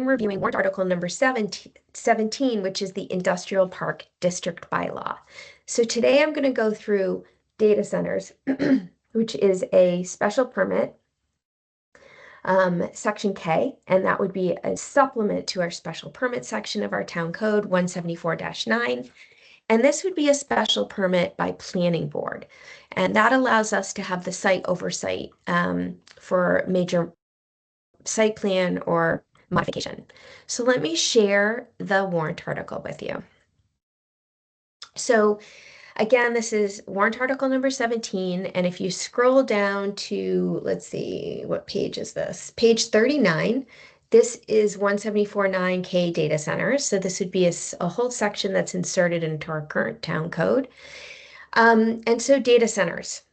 reviewing warrant article number 17, which is the Industrial Park District Bylaw. So today I'm going to go through data centers, which is a special permit, section K, and that would be a supplement to our special permit section of our town code 174-9. And this would be a special permit by planning board. And that allows us to have the site oversight for major site plan or modification. So let me share the warrant article with you. So again, this is warrant article number 17. And if you scroll down to, let's see, what page is this? Page 39. This is 174.9K data centers. So this would be a whole section that's inserted into our current town code. And so data centers.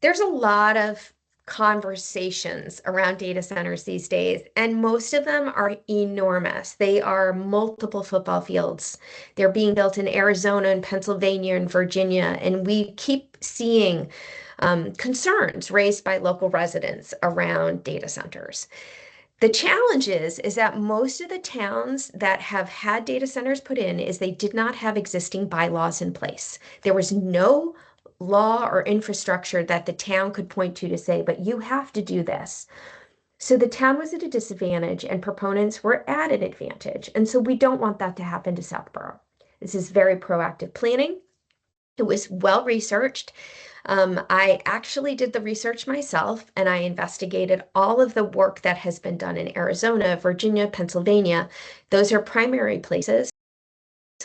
There's a lot of conversations around data centers these days, and most of them are enormous. They are multiple football fields. They're being built in Arizona and Pennsylvania and Virginia, and we keep seeing concerns raised by local residents around data centers. The challenge is that most of the towns that have had data centers put in is they did not have existing bylaws in place. There was no law or infrastructure that the town could point to say, but you have to do this. So the town was at a disadvantage and proponents were at an advantage. And so we don't want that to happen to Southborough. This is very proactive planning. It was well researched. I actually did the research myself, and I investigated all of the work that has been done in Arizona, Virginia, Pennsylvania. Those are primary places,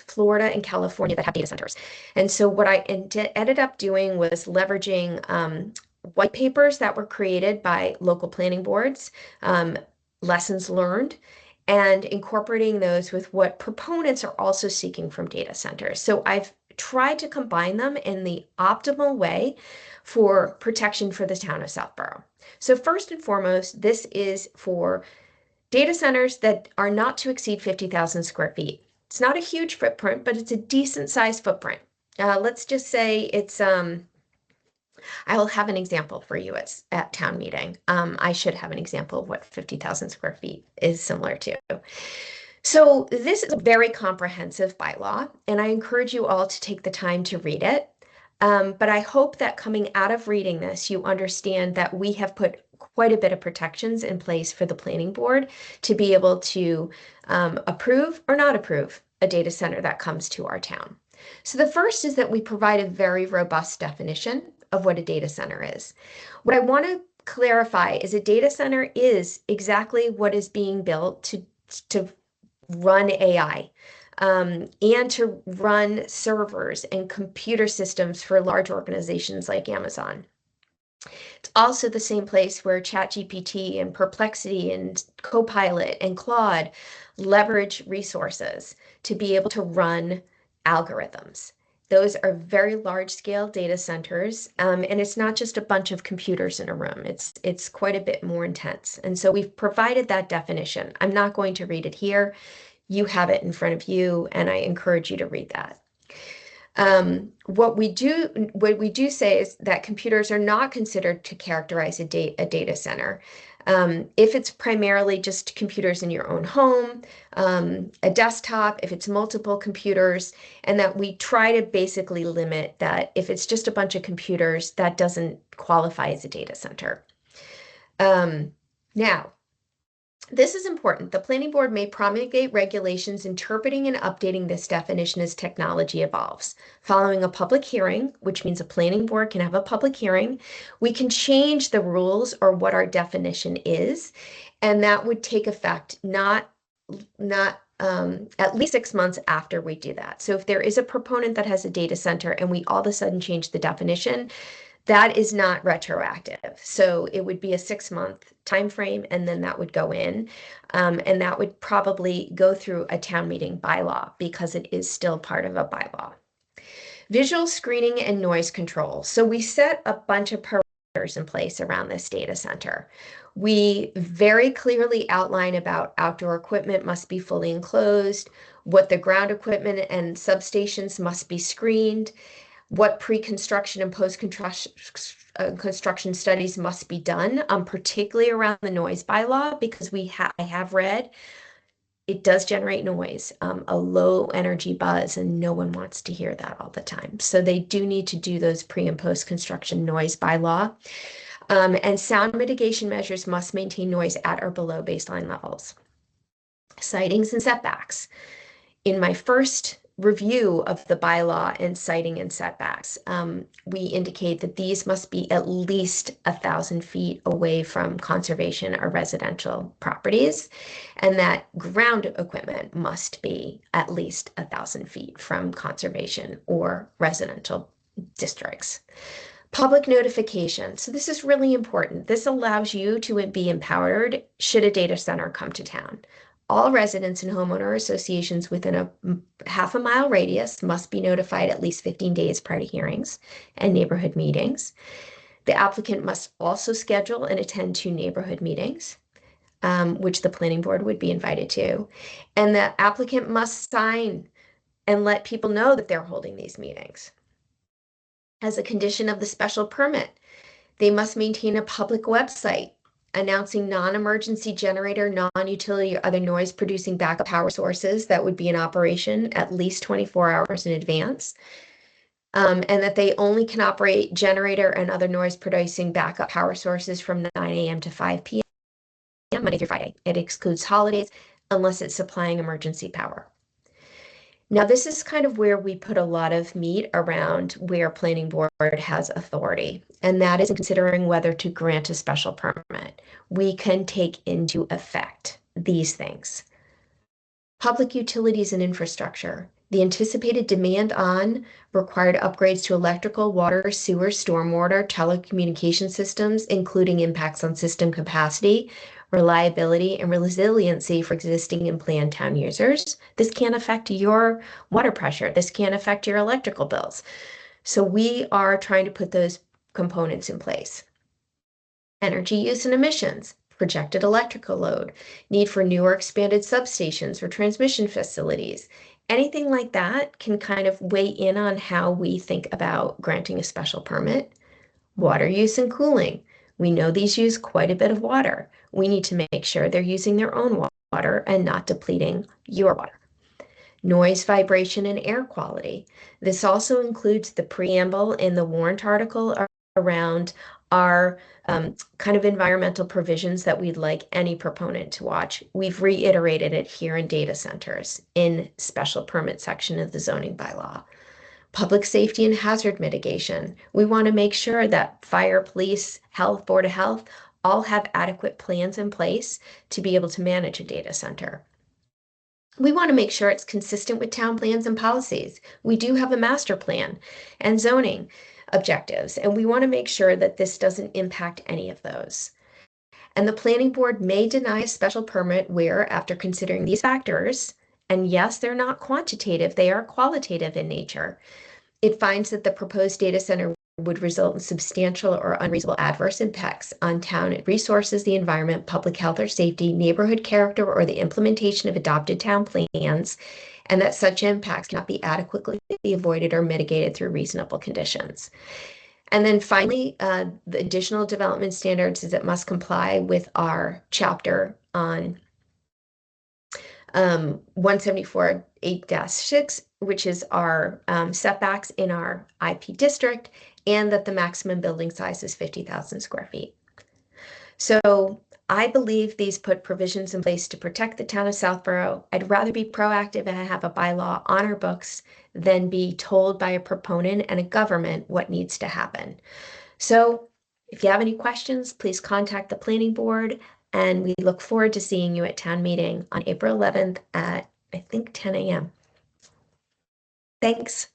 Florida and California, that have data centers. And so what I ended up doing was leveraging white papers that were created by local planning boards, lessons learned, and incorporating those with what proponents are also seeking from data centers. So I've tried to combine them in the optimal way for protection for the town of Southborough. So first and foremost, this is for data centers that are not to exceed 50,000 square feet. It's not a huge footprint, but it's a decent sized footprint. Let's just say it's, I will have an example for you at town meeting. I should have an example of what 50,000 square feet is similar to. So this is a very comprehensive bylaw, and I encourage you all to take the time to read it. But I hope that coming out of reading this, you understand that we have put quite a bit of protections in place for the planning board to be able to approve or not approve a data center that comes to our town. So the first is that we provide a very robust definition of what a data center is. What I want to clarify is a data center is exactly what is being built to run AI. And to run servers and computer systems for large organizations like Amazon. It's also the same place where ChatGPT and Perplexity and Copilot and Claude leverage resources to be able to run algorithms. Those are very large-scale data centers, and it's not just a bunch of computers in a room. It's quite a bit more intense. And so we've provided that definition. I'm not going to read it here. You have it in front of you, and I encourage you to read that. What we do say is that computers are not considered to characterize a data center. If it's primarily just computers in your own home, a desktop, if it's multiple computers, and that we try to basically limit that if it's just a bunch of computers, that doesn't qualify as a data center. Now, this is important. The planning board may promulgate regulations interpreting and updating this definition as technology evolves. Following a public hearing, which means a planning board can have a public hearing, we can change the rules or what our definition is, and that would take effect not at least 6 months after we do that. So if there is a proponent that has a data center and we all of a sudden change the definition, that is not retroactive. So it would be a 6-month time frame, and then that would go in, and that would probably go through a town meeting bylaw because it is still part of a bylaw. Visual screening and noise control. So we set a bunch of parameters in place around this data center. We very clearly outline about outdoor equipment must be fully enclosed, what the ground equipment and substations must be screened, what pre-construction and post-construction studies must be done, particularly around the noise bylaw, because I have read it does generate noise, a low energy buzz, and no one wants to hear that all the time. So they do need to do those pre and post construction noise by law. And sound mitigation measures must maintain noise at or below baseline levels. Sightings and setbacks. In my first review of the bylaw and sighting and setbacks, we indicate that these must be at least 1,000 feet away from conservation or residential properties, and that ground equipment must be at least 1,000 feet from conservation or residential districts. Public notification. So this is really important. This allows you to be empowered should a data center come to town. All residents and homeowner associations within a half a mile radius must be notified at least 15 days prior to hearings and neighborhood meetings. The applicant must also schedule and attend 2 neighborhood meetings, which the planning board would be invited to. And the applicant must sign and let people know that they're holding these meetings. As a condition of the special permit, they must maintain a public website announcing non-emergency generator, non-utility, or other noise-producing backup power sources that would be in operation at least 24 hours in advance, and that they only can operate generator and other noise-producing backup power sources from 9 a.m. to 5 p.m. Monday through Friday. It excludes holidays unless it's supplying emergency power. Now, this is kind of where we put a lot of meat around where planning board has authority, and that is in considering whether to grant a special permit. We can take into effect these things. Public utilities and infrastructure. The anticipated demand on required upgrades to electrical, water, sewer, stormwater, telecommunication systems, including impacts on system capacity, reliability, and resiliency for existing and planned town users. This can affect your water pressure. This can affect your electrical bills. So we are trying to put those components in place. Energy use and emissions, projected electrical load, need for new or expanded substations or transmission facilities. Anything like that can kind of weigh in on how we think about granting a special permit. Water use and cooling. We know these use quite a bit of water. We need to make sure they're using their own water and not depleting your water. Noise, vibration, and air quality. This also includes the preamble in the warrant article around our kind of environmental provisions that we'd like any proponent to watch. We've reiterated it here in data centers in special permit section of the zoning bylaw. Public safety and hazard mitigation. We want to make sure that fire, police, health, board of health all have adequate plans in place to be able to manage a data center. We want to make sure it's consistent with town plans and policies. We do have a master plan and zoning objectives, and we want to make sure that this doesn't impact any of those. And the planning board may deny a special permit where, after considering these factors, and yes, they're not quantitative, they are qualitative in nature, it finds that the proposed data center would result in substantial or unreasonable adverse impacts on town resources, the environment, public health or safety, neighborhood character, or the implementation of adopted town plans, and that such impacts cannot be adequately avoided or mitigated through reasonable conditions. And then finally, the additional development standards is it must comply with our chapter on 174.8-6, which is our setbacks in our IP district, and that the maximum building size is 50,000 square feet. So I believe these put provisions in place to protect the town of Southborough. I'd rather be proactive and have a bylaw on our books than be told by a proponent and a government what needs to happen. So if you have any questions, please contact the planning board, and we look forward to seeing you at town meeting on April 11th at, I think, 10 a.m. Thanks.